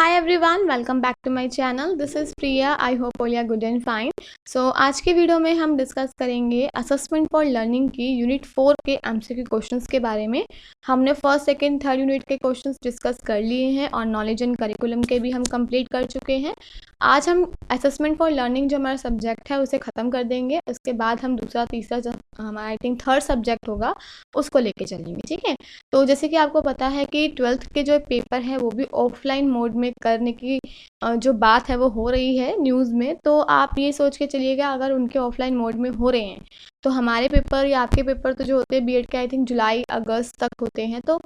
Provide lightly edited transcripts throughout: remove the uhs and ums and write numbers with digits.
Hi everyone, welcome back to my channel. This is Priya. I hope all are good and fine. So आज के video में हम discuss करेंगे assessment for learning की unit 4 के MCQ questions के बारे में। हमने फर्स्ट सेकंड थर्ड यूनिट के क्वेश्चंस डिस्कस कर लिए हैं और नॉलेज एंड करिकुलम के भी हम कंप्लीट कर चुके हैं। आज हम असेसमेंट फॉर लर्निंग जो हमारा सब्जेक्ट है उसे ख़त्म कर देंगे। उसके बाद हम दूसरा तीसरा जो हमारा आई थिंक थर्ड सब्जेक्ट होगा उसको लेके चलेंगे, ठीक है। तो जैसे कि आपको पता है कि 12th के जो पेपर है वो भी ऑफलाइन मोड में करने की जो बात है वो हो रही है न्यूज़ में। तो आप ये सोच के चलिएगा अगर उनके ऑफलाइन मोड में हो रहे हैं तो हमारे पेपर या आपके पेपर तो जो होते हैं बीएड के आई थिंक जुलाई अगस्त तक होते हैं, तो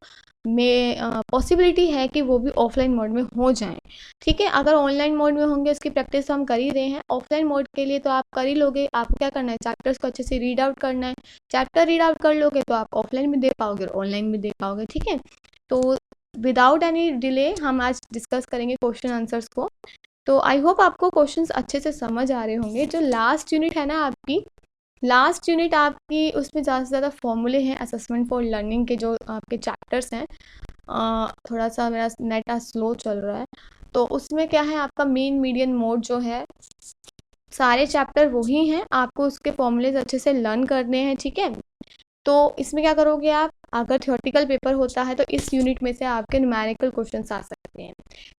में पॉसिबिलिटी है कि वो भी ऑफलाइन मोड में हो जाएं, ठीक है। अगर ऑनलाइन मोड में होंगे उसकी प्रैक्टिस तो हम कर ही रहे हैं। ऑफलाइन मोड के लिए तो आप कर ही लोगे। आपको क्या करना है, चैप्टर्स को अच्छे से रीड आउट करना है। चैप्टर रीड आउट कर लोगे तो आप ऑफलाइन भी दे पाओगे और ऑनलाइन भी दे पाओगे, ठीक है। तो विदाउट एनी डिले हम आज डिस्कस करेंगे क्वेश्चन आंसर्स को। तो आई होप आपको क्वेश्चंस अच्छे से समझ आ रहे होंगे। जो लास्ट यूनिट है ना आपकी, लास्ट यूनिट आपकी उसमें ज़्यादा से ज़्यादा फॉर्मूले हैं असेसमेंट फॉर लर्निंग के जो आपके चैप्टर्स हैं। थोड़ा सा मेरा नेट आज स्लो चल रहा है। तो उसमें क्या है, आपका मेन मीडियन मोड जो है सारे चैप्टर वही हैं, आपको उसके फॉर्मूलेज अच्छे से लर्न करने हैं, ठीक है। तो इसमें क्या करोगे आप, अगर थ्योरेटिकल पेपर होता है तो इस यूनिट में से आपके न्यूमेरिकल क्वेश्चंस आ सकते हैं।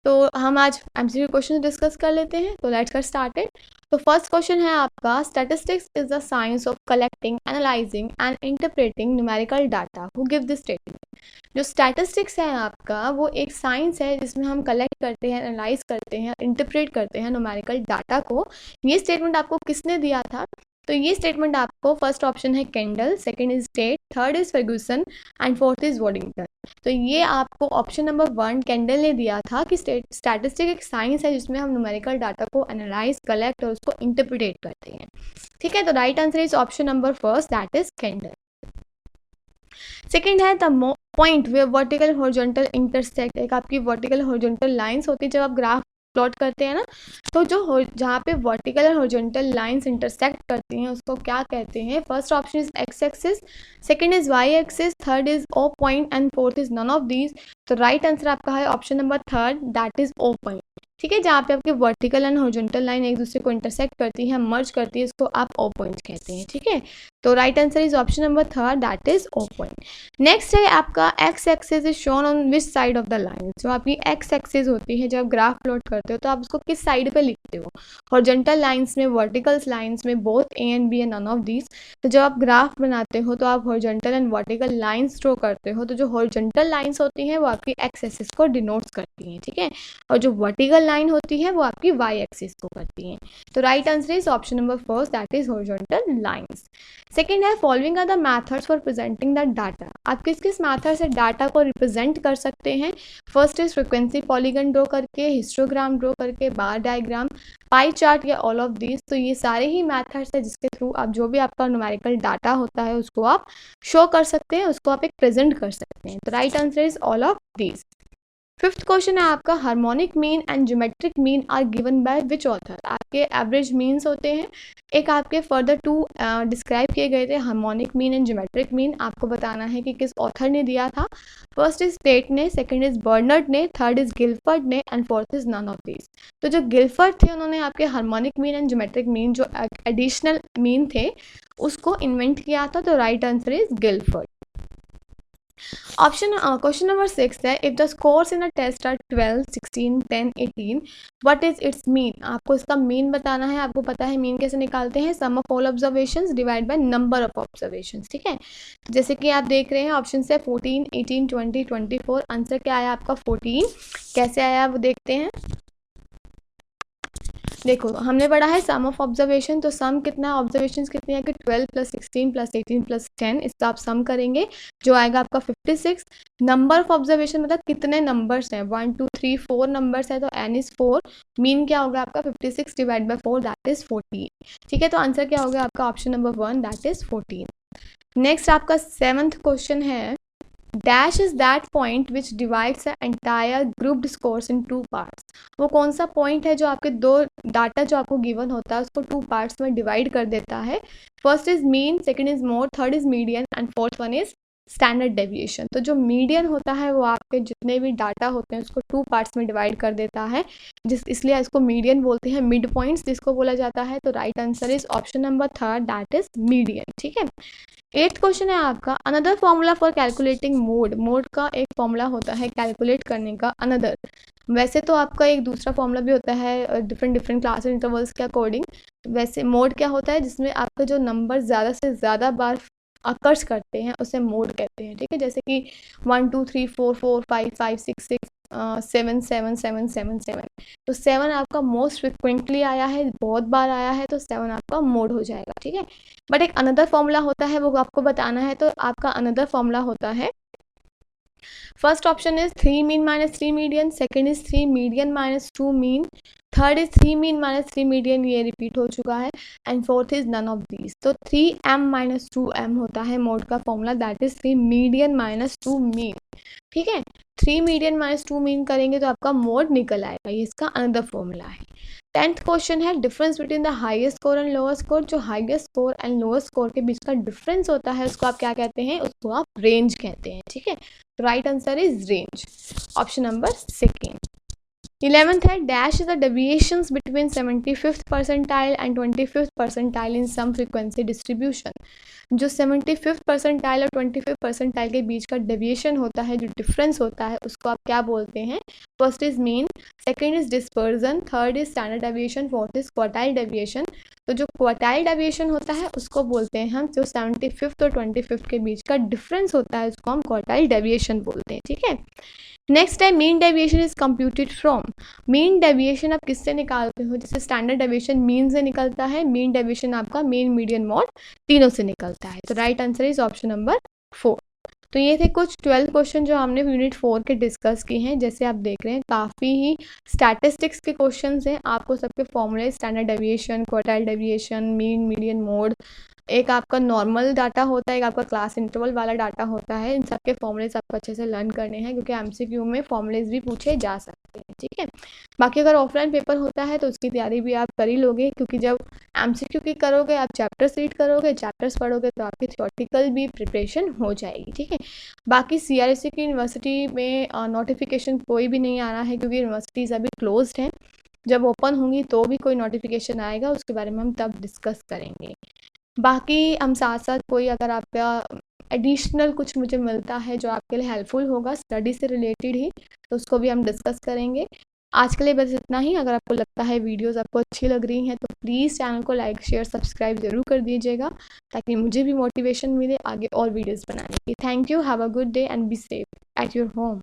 तो हम आज एमसीक्यू क्वेश्चन डिस्कस कर लेते हैं। तो लेट्स गेट स्टार्टेड। तो फर्स्ट क्वेश्चन है आपका, statistics is the science of collecting, analysing and interpreting numerical data. Who give this statement. जो स्टैटिस्टिक्स है आपका वो एक साइंस है जिसमें हम कलेक्ट करते हैं, एनालाइज करते हैं, इंटरप्रेट करते हैं न्यूमेरिकल डाटा को। ये स्टेटमेंट आपको किसने दिया था? तो ये स्टेटमेंट आपको फर्स्ट ऑप्शन है Kendall, second is state, third is Ferguson and fourth is Waddington. तो ये आपको ऑप्शन नंबर 1 केंडल ने दिया था कि स्टैटिस्टिक एक साइंस है जिसमें हम न्यूमेरिकल डाटा को एनालाइज, कलेक्ट और उसको इंटरप्रिटेट करते हैं, ठीक है। तो right answer is option number first, that is Kendall. Second है the point where vertical horizontal intersect. एक आपकी वर्टिकल हॉरिजॉन्टल लाइंस होती है जब आप ग्राफ प्लॉट करते हैं ना, तो जो जहाँ पे वर्टिकल और हॉरिजॉन्टल लाइंस इंटरसेक्ट करती हैं उसको क्या कहते हैं? First option is X axis, second is Y axis, third is O point and fourth is none of these. तो राइट आंसर आपका है option number third, that is O point, ठीक है। जहाँ पे आपकी वर्टिकल एंड हॉरिजॉन्टल लाइन एक दूसरे को इंटरसेक्ट करती है, मर्ज करती है, इसको आप ओ पॉइंट कहते हैं, ठीक है। तो right answer is option number third, that is O point. Next है आपका X axis is shown on which side of the line. जो आपकी एक्स एक्सिस होती है जब ग्राफ प्लॉट करते हो तो आप उसको किस साइड पे लिखते हो? हॉरिजॉन्टल लाइंस में, वर्टिकल लाइंस में, both A and B and none of these. तो जब आप ग्राफ बनाते हो तो आप horizontal and vertical lines draw करते हो, तो जो हॉरिजॉन्टल लाइंस होती हैं वो आपकी एक्स एक्सिस को डिनोट्स करती हैं, ठीक है। और जो वर्टिकल लाइन होती है वो आपकी वाई एक्सिस को करती हैं। तो right answer is option number first, that is horizontal lines. Second है following are the methods for presenting the data. आप किस किस मैथड से डाटा को रिप्रेजेंट कर सकते हैं? First is frequency polygon draw करके, हिस्टोग्राम ड्रॉ करके, बार डायग्राम, पाई चार्ट या ऑल ऑफ दीज। तो ये सारे ही मैथड्स है जिसके थ्रू आप जो भी आपका न्यूमेरिकल डाटा होता है उसको आप शो कर सकते हैं, उसको आप एक प्रेजेंट कर सकते हैं। तो right answer is all of these. Fifth question है आपका, harmonic mean and geometric mean are given by which author. आपके एवरेज मीन्स होते हैं, एक आपके फर्दर टू डिस्क्राइब किए गए थे, harmonic mean and geometric mean. आपको बताना है कि किस ऑथर ने दिया था। फर्स्ट इज स्टेट ने, सेकंड इज बर्नर्ड ने, थर्ड इज गिलफर्ड ने and fourth is none of these. तो जो गिलफर्ड थे उन्होंने आपके harmonic mean and geometric mean जो एडिशनल मीन थे उसको इन्वेंट किया था। तो right answer is Guilford. Option question number 6 है, if the scores in a test are 12, 16, 10, 18 what is its mean. आपको इसका मीन बताना है। आपको पता है मीन कैसे निकालते हैं, sum of all observations divide by number of observations, ठीक है। तो जैसे कि आप देख रहे हैं ऑप्शन है 14, 18, 20, 24। आंसर क्या आया आपका 14। कैसे आया वो देखते हैं। देखो हमने पढ़ा है सम ऑफ ऑब्जर्वेशन, तो सम कितना, ऑब्जर्वेशन कितनी है कि 12 + 16 + 18 + 10, इसका आप सम करेंगे जो आएगा आपका 56। नंबर ऑफ ऑब्जर्वेशन मतलब कितने नंबर्स हैं, 1 2 3 4 नंबर्स है तो n इज 4। मीन क्या होगा आपका 56 डिवाइड बाय 4, दैट इज 14, ठीक है। तो आंसर क्या होगा आपका option number 1, that is 14। Next आपका 7th क्वेश्चन है, dash is that point which divides the entire grouped scores in 2 parts. वो कौन सा पॉइंट है जो आपके दो डाटा जो आपको गिवन होता है उसको 2 पार्ट्स में डिवाइड कर देता है? First is mean, second is mode, third is median and fourth one is standard deviation. तो जो मीडियन होता है वो आपके जितने भी डाटा होते हैं उसको 2 पार्ट्स में डिवाइड कर देता है, इसलिए इसको मीडियन बोलते हैं, मिड पॉइंट्स जिसको बोला जाता है। तो right answer is option number 3, that is median. ठीक है। 8th क्वेश्चन है आपका, another formula for calculating mode. Mode का एक फॉर्मूला होता है कैलकुलेट करने का, अनदर। वैसे तो आपका एक दूसरा फॉर्मूला भी होता है डिफरेंट क्लास इंटरवल्स के अकॉर्डिंग। वैसे मोड क्या होता है, जिसमें आपका जो नंबर ज़्यादा से ज़्यादा बार अकर्स करते हैं उसे मोड कहते हैं। ठीक है, जैसे कि 1 2 3 4 4 5 5 6 6 7 7 7 7 7। तो 7 आपका मोस्ट फ्रिक्वेंटली आया है, बहुत बार आया है, तो 7 आपका मोड हो जाएगा। ठीक है। बट एक अनदर फॉर्मूला होता है, वो आपको बताना है। तो आपका अनदर फॉर्मूला होता है, first option is 3 mean minus 3 median, second is 3 median minus 2 mean, third is 3 mean minus 3 median, ये रिपीट हो चुका है, and fourth is none of these. तो 3m माइनस 2m होता है मोड का formula, that is 3 median minus 2 mean. ठीक है, 3 मीडियन माइनस 2 मीन करेंगे तो आपका मोड निकल आएगा, ये इसका अनदर फॉर्मूला है। 10th क्वेश्चन है, difference between the highest score and lower score. जो highest score and lower score के बीच का डिफरेंस होता है उसको आप क्या कहते हैं, उसको आप रेंज कहते हैं। ठीक है, right answer is range, option number 2। 11th है, dash the deviations between 75th percentile and 25th percentile in some frequency distribution. जो 75th परसेंटाइल और 25th परसेंटाइल के बीच का डेविएशन होता है, जो डिफरेंस होता है, उसको आप क्या बोलते हैं। First is mean, second is dispersion, third is standard deviation, fourth is quartile deviation. तो जो क्वार्टाइल डेविएशन होता है उसको बोलते हैं हम, जो 75th और 25th के बीच का डिफरेंस होता है उसको हम क्वार्टाइल डेविएशन बोलते हैं। ठीक है। नेक्स्ट है, mean deviation is computed from. Mean deviation आप किससे निकालते हो, जैसे स्टैंडर्ड डेविएशन मीन से निकलता है, मीन डेविएशन आपका मीन मीडियन मॉड तीनों से निकलता है। तो right answer is option number 4। तो ये थे कुछ 12 क्वेश्चन जो हमने यूनिट 4 के डिस्कस किए हैं। जैसे आप देख रहे हैं काफ़ी ही स्टैटिस्टिक्स के क्वेश्चंस हैं, आपको सबके फॉर्मूले, standard deviation, quartile deviation, mean median mode, एक आपका नॉर्मल डाटा होता है, एक आपका क्लास इंटरवल वाला डाटा होता है। इन सब के फॉर्मूलेज आपको अच्छे से लर्न करने हैं, क्योंकि एमसीक्यू में फॉर्मूलेज भी पूछे जा सकते हैं। ठीक है, बाकी अगर ऑफलाइन पेपर होता है तो उसकी तैयारी भी आप कर ही लोगे, क्योंकि जब एमसीक्यू की करोगे, आप चैप्टर्स रीड करोगे, चैप्टर्स पढ़ोगे, तो आपकी थियोरेटिकल भी प्रिपरेशन हो जाएगी। ठीक है, बाकी सीआरएससी की यूनिवर्सिटी में नोटिफिकेशन कोई भी नहीं आ रहा है, क्योंकि यूनिवर्सिटीज़ अभी क्लोज्ड हैं। जब ओपन होंगी तो भी कोई नोटिफिकेशन आएगा, उसके बारे में हम तब डिस्कस करेंगे। बाकी हम साथ साथ कोई अगर आपका एडिशनल कुछ मुझे मिलता है जो आपके लिए हेल्पफुल होगा स्टडी से रिलेटेड ही, तो उसको भी हम डिस्कस करेंगे। आज के लिए बस इतना ही। अगर आपको लगता है वीडियोस आपको अच्छी लग रही हैं तो प्लीज़ चैनल को लाइक शेयर सब्सक्राइब ज़रूर कर दीजिएगा, ताकि मुझे भी मोटिवेशन मिले आगे और वीडियोस बनाने की। Thank you, have a good day and be safe at your home.